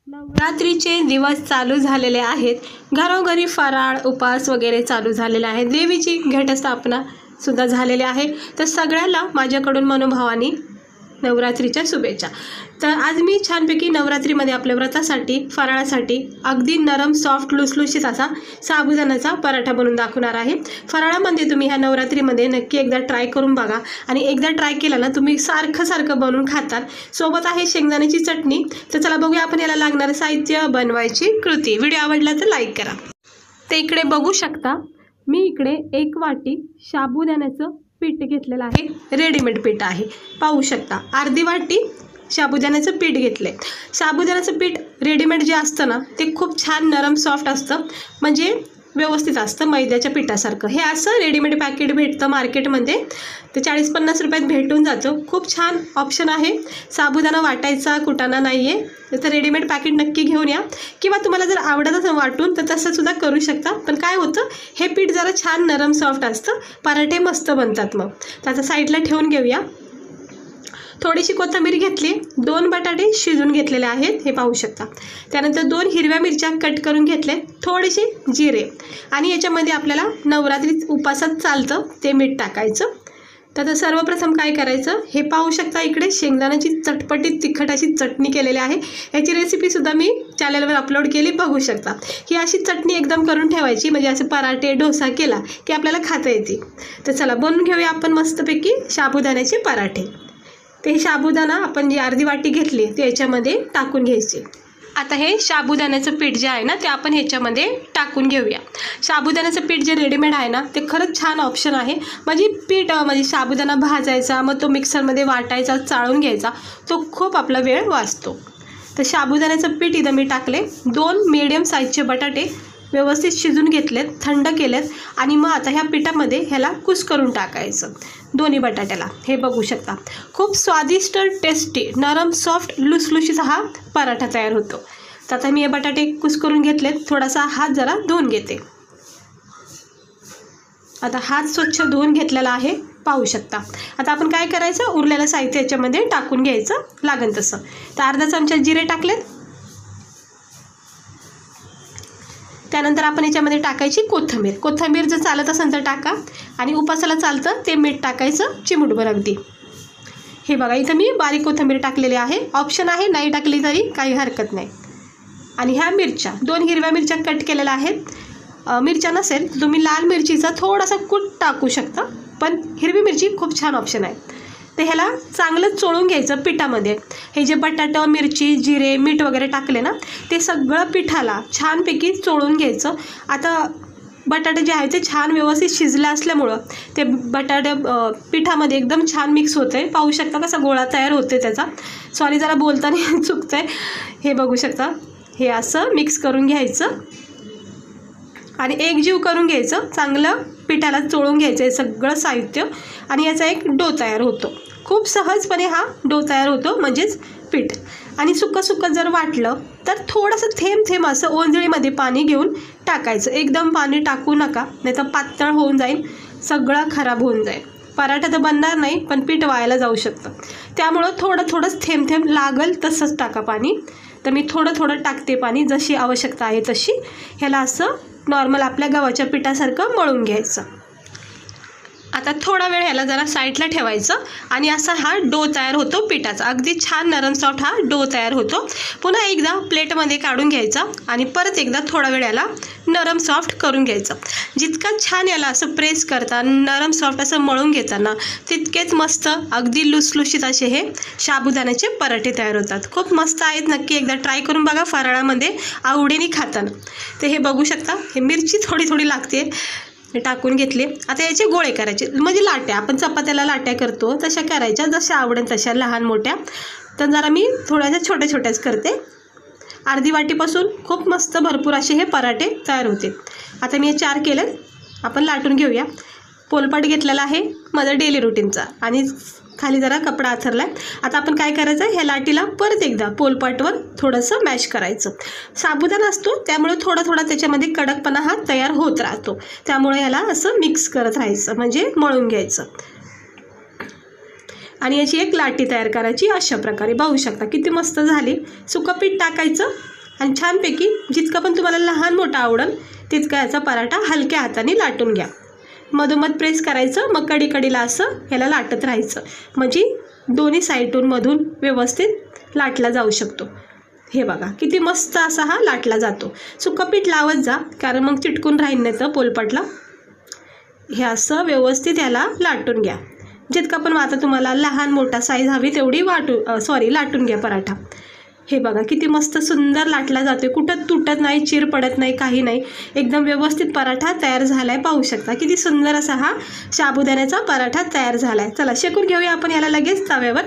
नवरात्रीचे दिवस चालू झालेले आहेत. घरोघरी फराळ उपास वगैरे चालू झालेले आहेत. देवीची घटस्थापना सुद्धा झालेली आहे. तर सगळ्याला माझ्याकडून मनोभावानी नवरात्रीच्या शुभेच्छा. तर आज मी छानपैकी नवरात्रीमध्ये आपल्या व्रतासाठी फराळासाठी अगदी नरम सॉफ्ट लुसलुशीत असा साबुदाण्याचा पराठा बनवून दाखवणार आहे. फराळामध्ये तुम्ही ह्या नवरात्रीमध्ये नक्की एकदा ट्राय करून बघा आणि एकदा ट्राय केला ना तुम्ही सारखं बनवून खातात. सोबत आहे शेंगदाण्याची चटणी. तर चला बघूया आपण याला लागणारं साहित्य, बनवायची कृती. व्हिडिओ आवडला तर लाईक करा. तर इकडे बघू शकता मी इकडे 1 वाटी साबुदाण्याचं पीठ घेतलेलं आहे. रेडीमेड पीठ आहे, पाहू शकता. अर्धी वाटी साबुदाण्याचं पीठ घेतले. साबुदाण्याचं पीठ रेडीमेड जे असतं ना ते खूप छान नरम सॉफ्ट असतं, म्हणजे व्यवस्थित असतं मैद्याच्या पिठासारखं. हे असं रेडीमेड पॅकेट भेटतं मार्केटमध्ये. ते 40-50 रुपयात भेटून जातं. खूप छान ऑप्शन आहे. साबुदाणा वाटायचा कुटाणा नाही आहे, तर रेडीमेड पॅकेट नक्की घेऊन या. किंवा तुम्हाला जर आवडत असेल वाटून तर तसंसुद्धा करू शकता. पण काय होतं, हे पीठ जरा छान नरम सॉफ्ट असतं, पराठे मस्त बनतात. मग त्याचा साईडला ठेवून घेऊया. थोडीशी कोथिंबीर घेतली, 2 बटाटे शिजून घेतलेले आहेत, हे पाहू शकता. त्यानंतर 2 हिरव्या मिरच्या कट करून घेतले, थोडेसे जिरे आणि याच्यामध्ये आपल्याला नवरात्री उपासात चालतं ते मीठ टाकायचं. तर सर्वप्रथम काय करायचं, हे पाहू शकता इकडे शेंगदाण्याची चटपटीत तिखट अशी चटणी केलेली आहे. याची रेसिपीसुद्धा मी चॅनलवर अपलोड केली, बघू शकता. ही अशी चटणी एकदम करून ठेवायची, म्हणजे असे पराठे डोसा केला की आपल्याला खाता येते. तर चला बनवून घेऊया आपण मस्तपैकी साबुदाण्याचे पराठे. ते साबुदाणा आपण जी अर्धी वाटी घेतली ते याच्यामध्ये टाकून घ्यायचे. आता हे साबुदाण्याचं पीठ जे आहे ना ते आपण ह्याच्यामध्ये टाकून घेऊया. साबुदाण्याचं पीठ जे रेडीमेड आहे ना ते खरंच छान ऑप्शन आहे. म्हणजे पीठ म्हणजे साबुदाणा भाजायचा, मग तो मिक्सरमध्ये वाटायचा, चाळून घ्यायचा, तो खूप आपला वेळ वाचतो. तर साबुदाण्याचं पीठ इथं मी टाकले. 2 मीडियम साईजचे बटाटे व्यवस्थित शिजून घेतलेत, थंड केलेत आणि मग आता ह्या पिठामध्ये ह्याला कुस्करून टाकायचं दोन्ही बटाट्याला. हे बघू शकता खूप स्वादिष्ट टेस्टी नरम सॉफ्ट लुसलुशीत हा पराठा तयार होतो. तर आता मी हे बटाटे कुस्करून घेतलेत. थोडासा हात जरा धुवून घेते. आता हात स्वच्छ धुवून घेतलेला आहे, पाहू शकता. आता आपण काय करायचं, उरलेलं साहित्य याच्यामध्ये टाकून घ्यायचं लागेल तसं. तर अर्धा चमचा जिरे टाकलेत. त्यानंतर आपण याच्यामध्ये टाकायची कोथिंबीर जर चालत असेल तर टाका, आणि उपासाला चालतं ते मीठ टाकायचं चिमूटभर अगदी. हे बघा इथं मी बारीक कोथिंबीर टाकलेली आहे, ऑप्शन आहे, नाही टाकली तरी काही हरकत नाही. आणि ह्या मिरच्या 2 हिरव्या मिरच्या कट केलेल्या आहेत. मिरच्या नसेल तर तुम्ही लाल मिरचीचा थोडासा कूट टाकू शकता, पण हिरवी मिरची खूप छान ऑप्शन आहे. तर ह्याला चांगलं चोळून घ्यायचं पिठामध्ये. हे जे बटाटा, मिरची, जिरे, मीठ वगैरे टाकले ना ते सगळं पिठाला छानपैकी चोळून घ्यायचं. आता बटाटे जे आहे ते छान व्यवस्थित शिजले असल्यामुळं ते बटाटे पिठामध्ये एकदम छान मिक्स होतं आहे. पाहू शकता कसा गोळा तयार होते त्याचा. सॉरी जरा बोलताना चुकतं आहे. हे बघू शकता. हे असं मिक्स करून घ्यायचं आणि एकजीव करून घ्यायचं. चांगलं पिठाला चोळून घ्यायचं आहे सगळं साहित्य आणि याचा एक डो तयार होतो. खूप सहजपणे हा डो तयार होतो, म्हणजेच पीठ. आणि सुक्कं जर वाटलं तर थोडंसं थेंब असं ओंजळीमध्ये पाणी घेऊन टाकायचं. एकदम पाणी टाकू नका, नाही तर पातळ होऊन जाईल, सगळं खराब होऊन जाईल. पराठा तर बनणार नाही, पण पीठ वायाला जाऊ शकतं. त्यामुळं थोडंच थेंब लागल तसंच टाका पाणी. तर मी थोडं टाकते पाणी, जशी आवश्यकता आहे तशी. ह्याला असं नॉर्मल आपल्या गव्हाच्या पिठासारखं मळून घ्यायचं. आता थोडा वेळ ह्याला जरा साईडला ठेवायचं आणि असा हा डो तयार होतो पिठाचा. अगदी छान नरम सॉफ्ट हा डो तयार होतो. पुन्हा एकदा प्लेटमध्ये काढून घ्यायचा आणि परत एकदा थोडा वेळ याला नरम सॉफ्ट करून घ्यायचं. जितका छान याला असं प्रेस करता, नरम सॉफ्ट असं मळून घेताना तितकेच मस्त अगदी लुसलुशीत असे हे साबुदाण्याचे पराठे तयार होतात. खूप मस्त आहेत, नक्की एकदा ट्राय करून बघा फराळामध्ये आवडीने खाताना. तर हे बघू शकता, हे मिरची थोडी लागते, टाकून घेतले. आता याचे गोळे करायचे, म्हणजे लाट्या, आपण चपात्याला लाट्या करतो तशा करायच्या, जशा आवडेल तशा, लहान मोठ्या. तर जरा मी थोड्याशा छोट्याच करते. अर्धी वाटीपासून खूप मस्त भरपूर असे हे पराठे तयार होते. आता मी हे 4 केले, आपण लाटून घेऊया. पोलपाट घेतलेला आहे माझा डेली रुटीनचा आणि खाली जरा कपडा आथरला आहे. आता आपण काय करायचं आहे, ह्या लाटीला परत एकदा पोलपाटवर थोडंसं मॅश करायचं. साबुदाणा असतो त्यामुळे थोडा त्याच्यामध्ये कडकपणा हा तयार होत राहतो. त्यामुळे ह्याला असं मिक्स करत राहायचं, म्हणजे मळून घ्यायचं. आणि याची एक लाटी तयार करायची. अशा प्रकारे पाहू शकता किती मस्त झाली. सुकं पीठ टाकायचं आणि छानपैकी जितकं पण तुम्हाला लहान मोठा आवडेल तितका याचा पराठा हलक्या हाताने लाटून घ्या. मधोमध प्रेस करायचं, मग कडीला असं ह्याला लाटत राहायचं, म्हणजे दोन्ही साईडून मधून व्यवस्थित लाटला जाऊ शकतो. हे बघा किती मस्त असा हा लाटला जातो. सुकं पीठ लावत जा, कारण मग चिटकून राहील नाही तर पोलपाटला. हे असं व्यवस्थित ह्याला लाटून घ्या. जितका पण आता तुम्हाला लहान मोठा साईज हवी तेवढी लाटून घ्या पराठा. हे बघा किती मस्त सुंदर लाटला जातो, कुठं तुटत नाही, चिर पडत नाही, काही नाही. एकदम व्यवस्थित पराठा तयार झाला आहे. पाहू शकता किती सुंदर असा हा साबुदाण्याचा पराठा तयार झाला आहे. चला शेकून घेऊया आपण याला लगेच तव्यावर.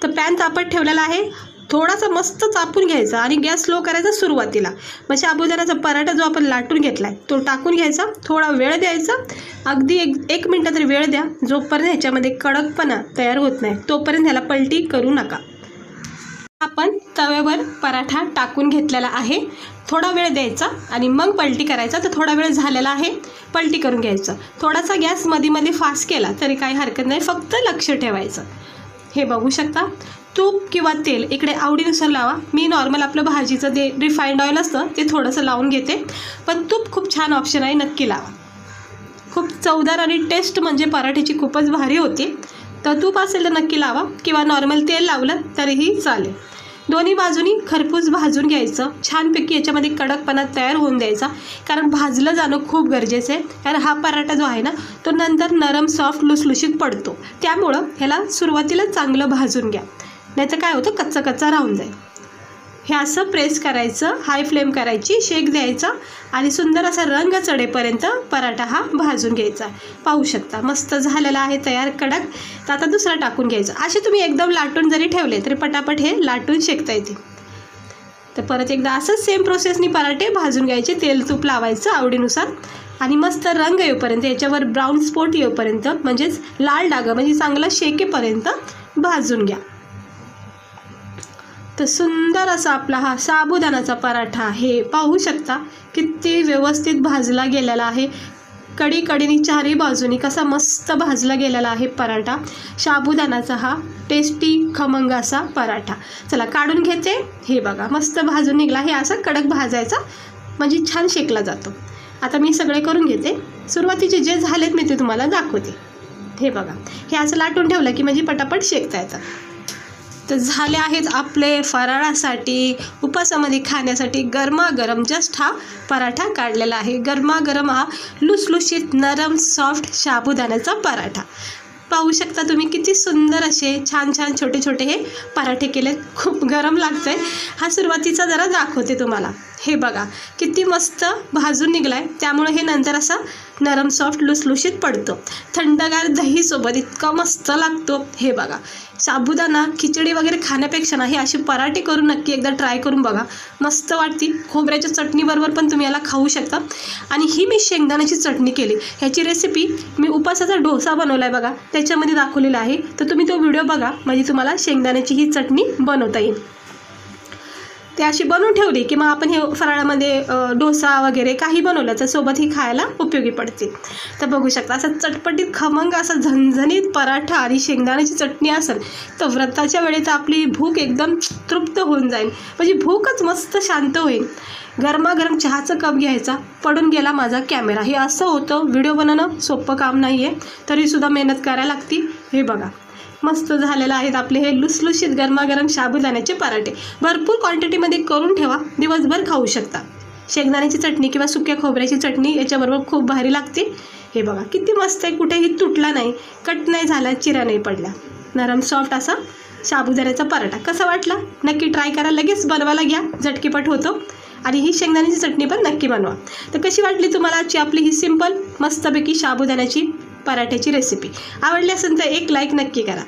तर पॅन तापत ठेवलेला आहे, थोडासा मस्त चापून घ्यायचा आणि गॅस स्लो करायचा सुरुवातीला. मग साबुदाण्याचा पराठा जो आपण लाटून घेतला आहे तो टाकून घ्यायचा, थोडा वेळ द्यायचा, अगदी एक मिनटं तरी वेळ द्या. जोपर्यंत ह्याच्यामध्ये कडकपणा तयार होत नाही तोपर्यंत ह्याला पलटी करू नका. आपण तव्यावर पराठा टाकून घेतलेला आहे, थोडा वेळ द्यायचा आणि मग पलटी करायचा. तर थोडा वेळ झालेला आहे, पलटी करून घ्यायचं. थोडासा गॅस मध्ये फास्ट केला तरी काही हरकत नाही, फक्त लक्ष ठेवायचं. हे बघू शकता, तूप किंवा तेल इकडे आवडीनुसार लावा. मी नॉर्मल आपलं भाजीचं ते रिफाईंड ऑइल असतं ते थोडंसं लावून घेते, पण तूप खूप छान ऑप्शन आहे, नक्की लावा. खूप चवदार आणि टेस्ट म्हणजे पराठ्याची खूपच भारी होती. तर तूप असेल तर नक्की लावा, किंवा नॉर्मल तेल लावलं तरीही चालेल. दोन्ही बाजूनी खरपूस भाजून घ्यायचं, छानपैकी याच्यामध्ये कडकपणा तयार होऊन द्यायचा, कारण भाजलं जाणं खूप गरजेचं आहे. कारण हा पराठा जो आहे ना तो नंतर नरम सॉफ्ट लुसलुशीत पडतो, त्यामुळं ह्याला सुरुवातीला चांगलं भाजून घ्या, नाही तर काय होतं कच्चा राहून जाईल. हे असं प्रेस करायचं, हाय फ्लेम करायची, शेक द्यायचा आणि सुंदर असा रंग चढेपर्यंत पराठा हा भाजून घ्यायचा. पाहू शकता मस्त झालेला आहे तयार कडक. तर आता दुसरा टाकून घ्यायचा. असे तुम्ही एकदम लाटून जरी ठेवले तरी पटापट हे लाटून शेकता येते. तर परत एकदा असंच सेम प्रोसेसनी पराठे भाजून घ्यायचे, तेल तूप लावायचं आवडीनुसार आणि मस्त रंग येऊपर्यंत, याच्यावर ब्राऊन स्पॉट येऊपर्यंत, म्हणजेच लाल डाग म्हणजे चांगला शेकेपर्यंत भाजून घ्या. तर सुंदर असा आपला हा साबुदाण्याचा पराठा आहे. पाहू शकता किती व्यवस्थित भाजला गेलेला आहे, कडीने चारही बाजूनी कसा मस्त भाजला गेलेला आहे पराठा. साबुदाण्याचा हा टेस्टी खमंग असा पराठा. चला काढून घेते. हे बघा मस्त भाजून निघला. हे असा कडक भाजायचा म्हणजे छान शेकला जातो. आता मी सगळे करून घेते. सुरुवातीचे जे झालेत मी ते तुम्हाला दाखवते. हे बघा, हे असं लाटून ठेवलं की म्हणजे पटापट शेकता येतात. तर झाले आहेत आपले फराळासाठी, उपासामध्ये खाण्यासाठी गरमागरम जस्ट हा पराठा काढलेला आहे. गरमागरम हा लुसलुशीत नरम सॉफ्ट साबुदाण्याचा पराठा. पाहू शकता तुम्ही किती सुंदर असे छान छोटे हे पराठे केले. खूप गरम लागतंय. हा सुरुवातीचा जरा दाखवते तुम्हाला. हे बघा किती मस्त भाजून निघलाय, त्यामुळे हे नंतर असा नरम सॉफ्ट लुसलुशीत पडतो. थंडगार दहीसोबत इतका मस्त लागतो. हे बघा, साबुदाणा खिचडी वगैरे खाण्यापेक्षा ना हे असे पराठे करून नक्की एकदा ट्राय करून बघा, मस्त वाटते. खोबऱ्याच्या चटणीबरोबर पण तुम्ही याला खाऊ शकता. आणि ही मी शेंगदाण्याची चटणी केली, ह्याची रेसिपी मी उपासाचा डोसा बनवला आहे बघा, त्याच्यामध्ये दाखवलेला आहे. तर तुम्ही तो व्हिडिओ बघा, म्हणजे तुम्हाला शेंगदाण्याची ही चटणी बनवता येईल. ते अशी बनवून ठेवली की मग आपण हे फराळामध्ये डोसा वगैरे काही बनवलं तर सोबत ही खायला उपयोगी पडते. तर बघू शकता असा चटपटीत खमंग असा झणझणीत पराठा आणि शेंगदाण्याची चटणी असेल तर व्रताच्या वेळेत आपली भूक एकदम तृप्त होऊन जाईल, म्हणजे भूकच मस्त शांत होईल. गरमागरम चहाचं कप घ्यायचा. पडून गेला माझा कॅमेरा. हे असं होतं, व्हिडिओ बनवणं सोपं काम नाही आहे, तरीसुद्धा मेहनत करायला लागते. हे बघा मस्त झालेलं आहेत आपले हे लुसलुशीत गरमागरम साबुदाण्याचे पराठे. भरपूर क्वांटिटीमध्ये करून ठेवा, दिवसभर खाऊ शकता. शेंगदाण्याची चटणी किंवा सुक्या खोबऱ्याची चटणी याच्याबरोबर खूप भारी लागते. हे बघा किती मस्त आहे, कुठेही तुटला नाही, कट नाही झाला, चिरा नाही पडला. नरम सॉफ्ट असा साबुदाण्याचा पराठा कसा वाटला नक्की ट्राय करा. लगेच बनवायला घ्या, झटकीपट होतो. आणि ही शेंगदाण्याची चटणी पण नक्की बनवा. तर कशी वाटली तुम्हाला आजची आपली ही सिंपल मस्तपैकी साबुदाण्याची पराठ्याची रेसिपी? आवडली असेल तर एक लाईक नक्की करा.